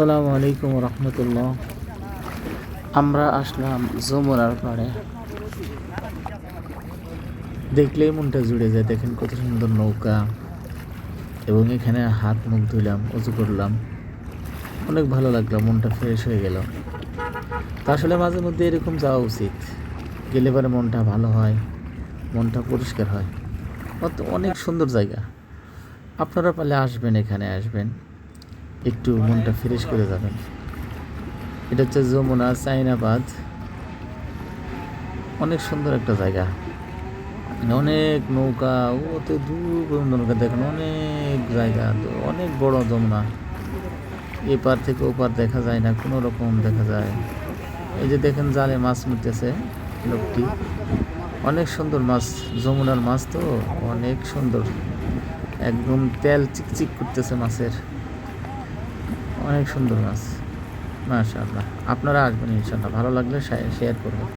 আসসালামু আলাইকুম রহমতুল্লাহ। আমরা আসলাম যমুনার পাড়ে। দেখলেই মনটা জুড়ে যায়। দেখেন কত সুন্দর নৌকা, এবং এখানে হাত মুখ ধুলাম, উজু করলাম, অনেক ভালো লাগলো, মনটা ফ্রেশ হয়ে গেল। তা আসলে মাঝে মধ্যে এরকম যাওয়া উচিত, গেলে পরে মনটা ভালো হয়, মনটা পরিষ্কার হয়। অনেক সুন্দর জায়গা। আপনারা পারলে আসবেন, এখানে আসবেন, একটু মনটা ফ্রেশ করে যাবেন। এটা হচ্ছে যমুনা চাইনাবাদ। অনেক সুন্দর একটা জায়গা, অনেক নৌকা, ওতে দূর পর্যন্ত নৌকা দেখেন, অনেক জায়গা, তো অনেক বড় যমুনা। এপার থেকে ওপার দেখা যায় না, কোনো রকম দেখা যায়। এই যে দেখেন জালে মাছ মারতেছে লোকটি, অনেক সুন্দর মাছ, যমুনার মাছ তো অনেক সুন্দর, একদম তেল চিকচিক করতেছে মাছের, অনেক সুন্দর মাছ। মাশাআল্লাহ, আপনারা আসবেন ইনশাআল্লাহ, ভালো লাগলে শেয়ার করবেন।